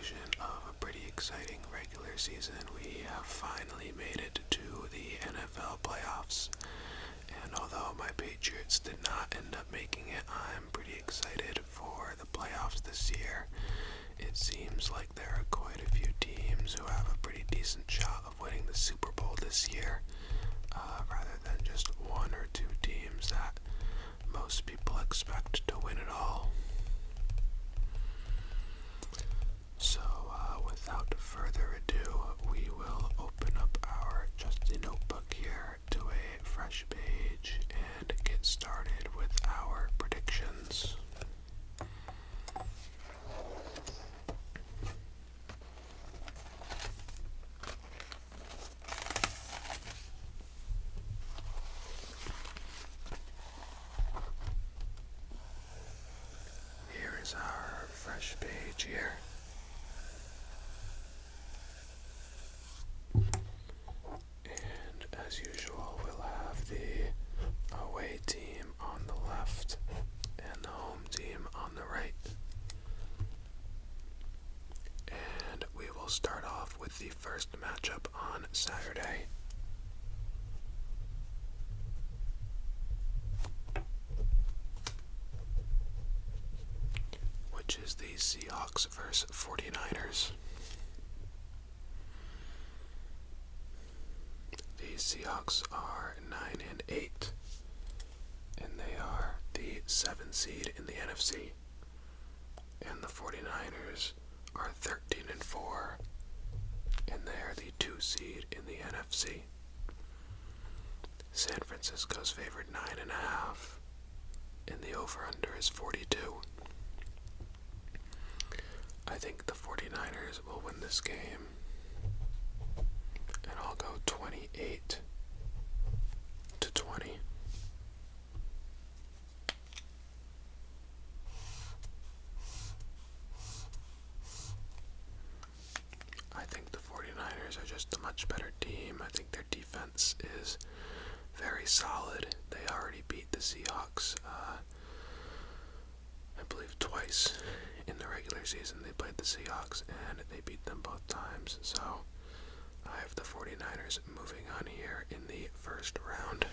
conclusion of a pretty exciting regular season, we have finally made it to the NFL playoffs. And although my Patriots did not end up making it, I'm pretty excited for the playoffs this year. It seems like there are quite a few teams who have a pretty decent shot of winning the Super Bowl this year, rather than just one or two teams that most people expect to win it all. So, without further ado, we will open up our trusty notebook here to a fresh page and get started with our predictions. Here is our fresh page here. As usual, we'll have the away team on the left and the home team on the right. And we will start off with the first matchup on Saturday. Which is the Seahawks versus 49ers. The Seahawks are 9-8, and they are the 7th seed in the NFC. And the 49ers are 13-4, and they are the 2 seed in the NFC. San Francisco's favored 9.5, and the over-under is 42. I think the 49ers will win this game. And I'll go 28-20. I think the 49ers are just a much better team. I think their defense is very solid. They already beat the Seahawks, I believe twice in the regular season. They played the Seahawks and they beat them both times. So I have the 49ers moving on here in the first round.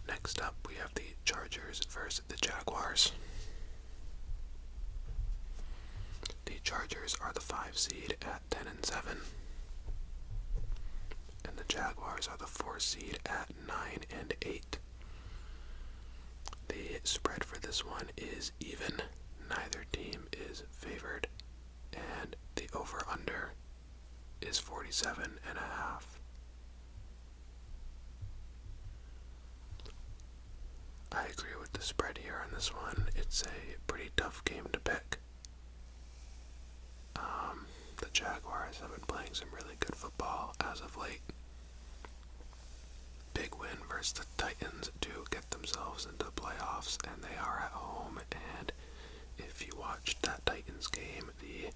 Next up, we have the Chargers versus the Jaguars. The Chargers are the 5 seed at 10-7. And the Jaguars are the 4 seed at 9-8. The spread for this one is even. Neither team is favored, and the over-under is 47.5. I agree with the spread here on this one. It's a pretty tough game to pick. The Jaguars have been playing some really good football as of late. Big win versus the Titans to get themselves into the playoffs, and they are at home. And if you watched that Titans game, the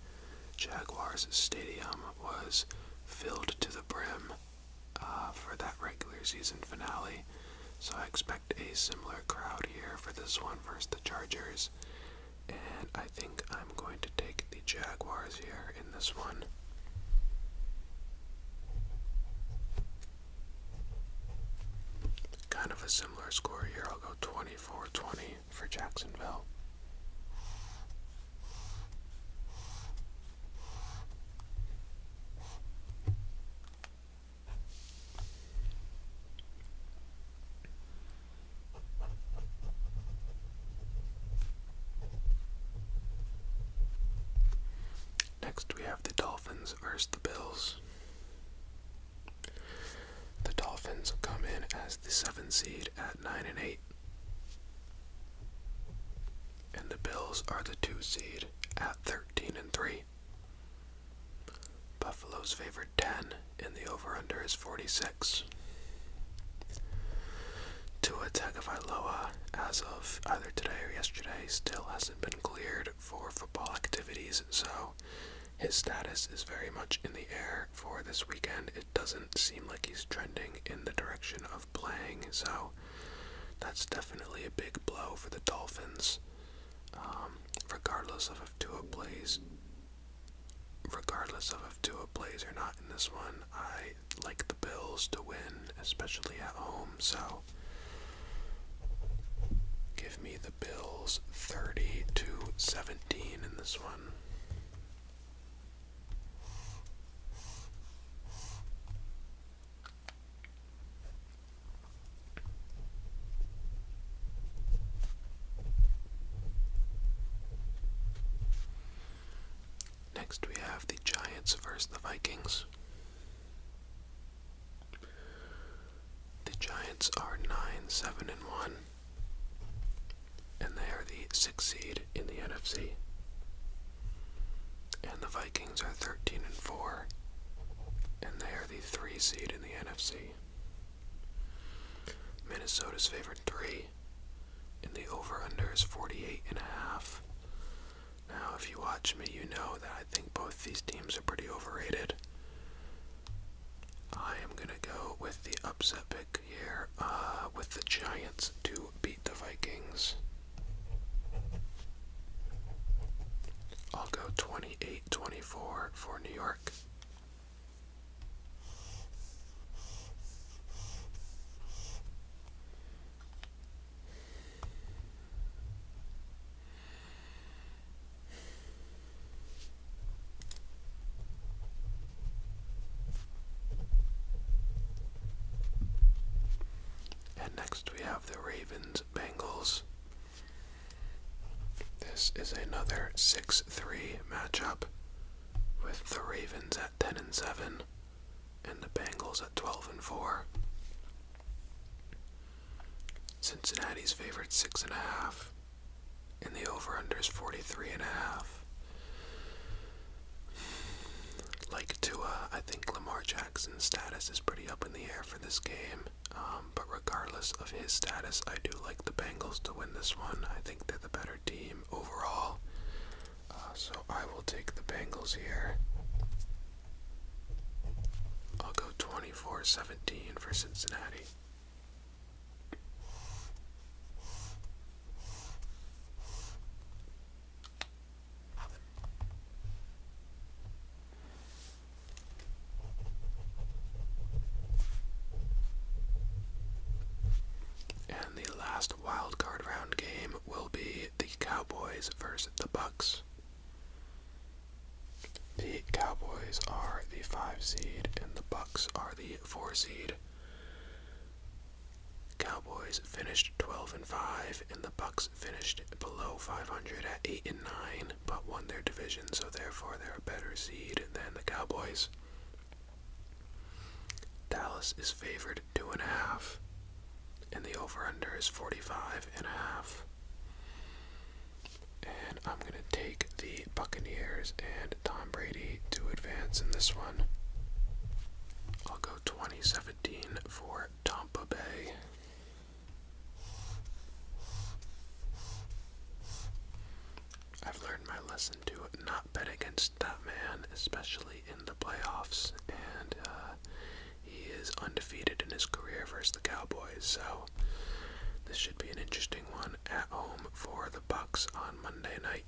Jaguars stadium was filled to the brim for that regular season finale. So I expect a similar crowd here for this one versus the Chargers. And I think I'm going to take the Jaguars here in this one. Kind of a similar score here. I'll go 24-20 for Jacksonville. Next, we have the Dolphins versus the Bills. The Dolphins come in as the 7th seed at 9-8. And the Bills are the 2 seed at 13-3. Buffalo's favored 10, and the over-under is 46. Tua Tagovailoa, as of either today or yesterday, still hasn't been cleared for football activities, so his status is very much in the air for this weekend. It doesn't seem like he's trending in the direction of playing, so that's definitely a big blow for the Dolphins. Regardless of if Tua plays or not in this one, I like the Bills to win, especially at home, so give me the Bills 30-17 in this one. Next we have the Giants versus the Vikings. The Giants are 9-7-1, and they are the 6th seed in the NFC. And the Vikings are 13-4, and they are the 3 seed in the NFC. Minnesota's favored 3, and the over-under is 48.5. Now, if you watch me, you know that I think both these teams are pretty overrated. I am going to go with the upset pick here, with the Giants to beat the Vikings. I'll go 28-24 for New York. And next we have the Ravens-Bengals. This is another 6-3 matchup, with the Ravens at 10-7 and the Bengals at 12-4. Cincinnati's favored 6.5, and the over-under is 43.5. Like Tua, I think Lamar Jackson's status is pretty up in the air for this game. But regardless of his status, I do like the Bengals to win this one. I think they're the better team overall. So I will take the Bengals here. I'll go 24-17 for Cincinnati. And the last wild card round game will be the Cowboys versus the Bucks. The Cowboys are the 5 seed and the Bucks are the 4 seed. Cowboys finished 12-5 and the Bucks finished below 500 at 8-9, but won their division, so therefore they're a better seed than the Cowboys. Dallas is favored 2.5, and the over-under is 45.5. And I'm going to take the Buccaneers and Tom Brady to advance in this one. I'll go 2017 for Tampa Bay. I've learned my lesson to not bet against that man, especially in the playoffs, and he is undefeated in his career versus the Cowboys, so this should be an interesting one at home for the Bucks on Monday night.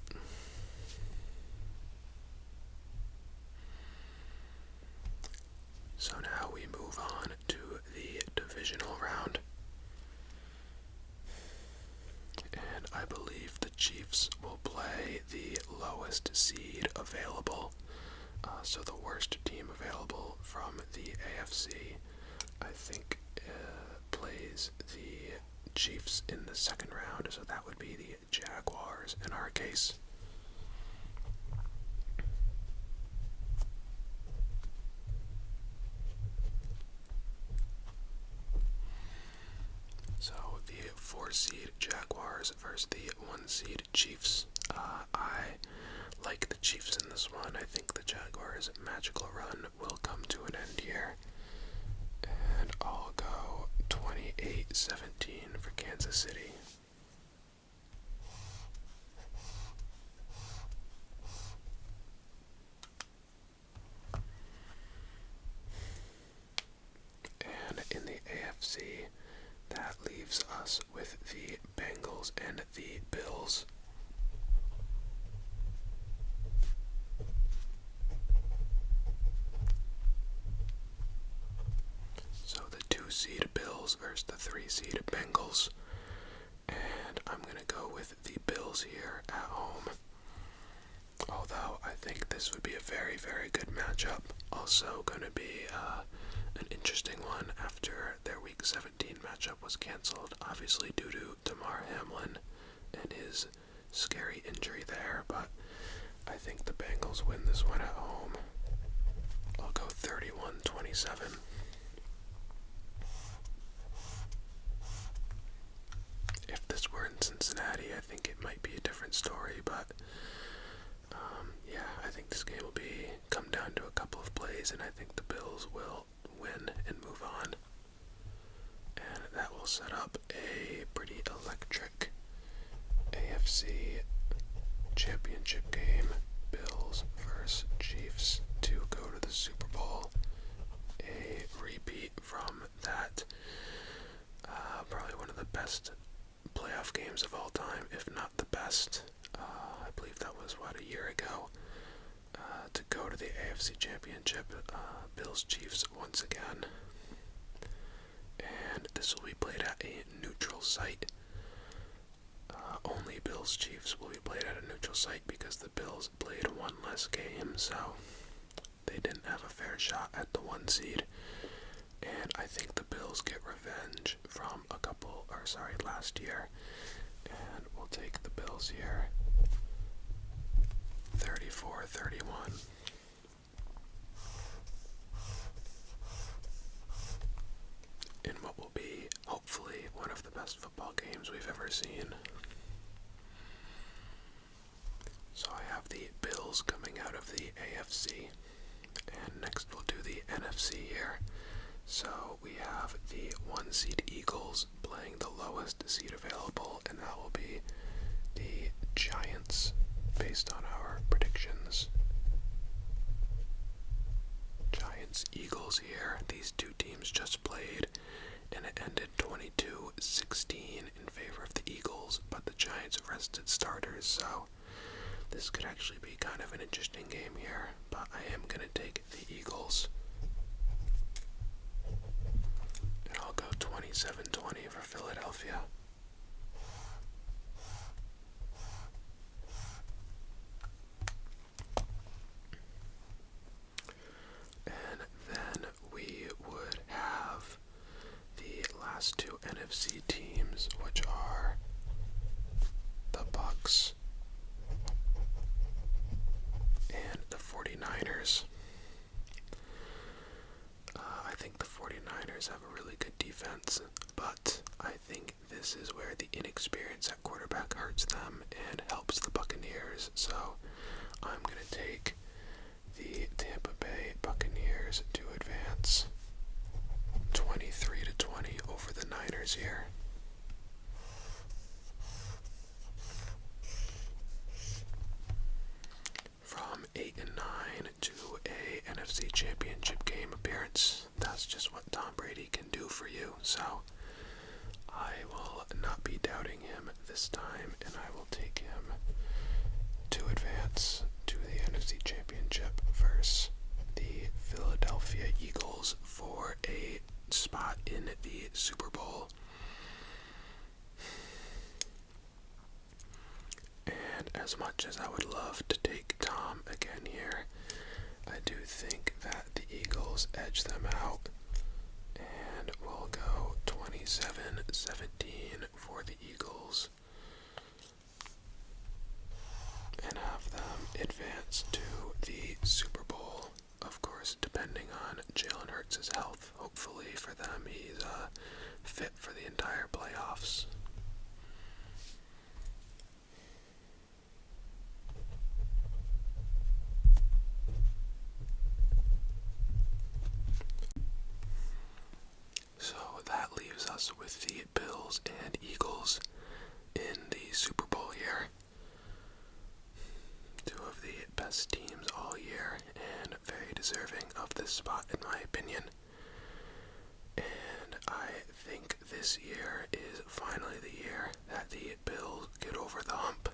So now we move on to the divisional round. And I believe the Chiefs will play the lowest seed available. So the worst team available from the AFC, I think, plays the Chiefs in the second round, so that would be the Jaguars in our case. So the 4-seed Jaguars versus the 1-seed Chiefs. I like the Chiefs in this one. I think the Jaguars' magical run will come to an end here. And I'll go 28-17 for Kansas City. AFC. That leaves us with the Bengals and the Bills. So the 2-seed Bills versus the 3-seed Bengals. And I'm going to go with the Bills here at home. Although I think this would be a very, very good matchup. Also going to be an interesting one after their Week 17 matchup was canceled, obviously due to Damar Hamlin and his scary injury there. But I think the Bengals win this one at home. I'll go 31-27. If this were in Cincinnati, I think it might be a different story, but yeah, I think this game will come down to a couple of plays, and I think the Bills will win and move on. And that will set up a pretty electric AFC championship game. Bills versus Chiefs to go to the Super Bowl. A repeat from that. Probably one of the best playoff games of all time, if not the best. I believe that was, a year ago. To go to the AFC Championship, Bills-Chiefs once again. And this will be played at a neutral site. Only Bills-Chiefs will be played at a neutral site because the Bills played one less game, so they didn't have a fair shot at the 1 seed. And I think the Bills get revenge from last year. And we'll take the Bills here. 34-31. In what will be, hopefully, one of the best football games we've ever seen. So I have the Bills coming out of the AFC. And next we'll do the NFC here. So we have the 1-seed Eagles playing the lowest seed available, and that will be the Giants, based on our predictions. Giants-Eagles here. These two teams just played, and it ended 22-16 in favor of the Eagles, but the Giants rested starters, so this could actually be kind of an interesting game here, but I am going to take the Eagles. And I'll go 27-20 for Philadelphia. And then we would have the last two NFC teams, which are the Bucs and the 49ers. I think the 49ers have a really good defense, but I think this is where the inexperience at quarterback hurts them and helps the Buccaneers. So I'm going to take the Tampa Bay Buccaneers to advance 23-20 over the Niners here. From 8-9 to a NFC Championship game appearance. That's just what Tom Brady can do for you. So I will not be doubting him this time, and I will take him to advance to the NFC Championship versus the Philadelphia Eagles for a spot in the Super Bowl. And as much as I would love to take Tom again here, I do think that the Eagles edge them out, and we'll go 27-17 for the Eagles and have them advance to the Super Bowl. Of course, depending on Jalen Hurts' health. Hopefully for them, he's fit for the entire playoffs. So that leaves us with the Bills and Eagles in the Super Bowl here. Two of the best teams all year and very deserving of this spot in my opinion. And I this year is finally the year that the Bills get over the hump.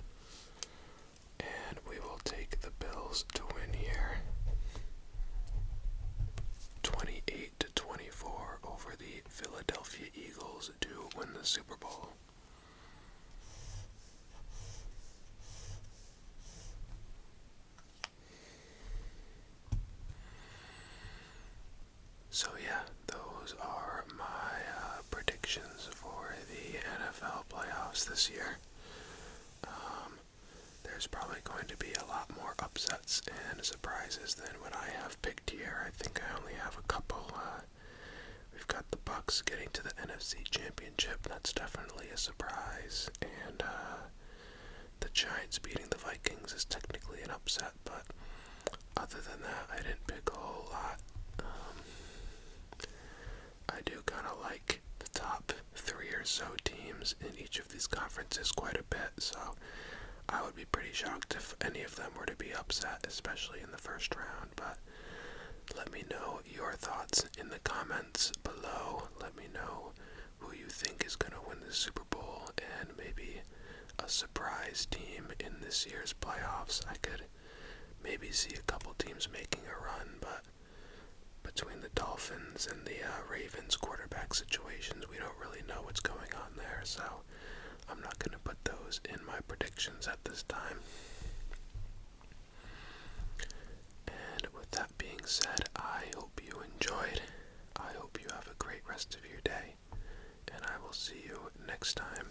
And we will take the Bills to win here. 28-24 over the Philadelphia Eagles to win the Super Bowl. So yeah, those are my predictions for the NFL playoffs this year. There's probably going to be a lot more upsets and surprises than what I have picked here. I think I only have a couple. We've got the Bucs getting to the NFC Championship. That's definitely a surprise. And the Giants beating the Vikings is technically an upset, but other than that, I didn't pick a whole lot. I do kind of like the top 3 or so teams in each of these conferences quite a bit, so I would be pretty shocked if any of them were to be upset, especially in the first round. But let me know your thoughts in the comments below. Let me know who you think is going to win the Super Bowl and maybe a surprise team in this year's playoffs. I could maybe see a couple teams making a run, but between the Dolphins and the Ravens quarterback situations, we don't really know what's going on there, so I'm not going to put those in my predictions at this time. And with that being said, I hope you enjoyed. I hope you have a great rest of your day, and I will see you next time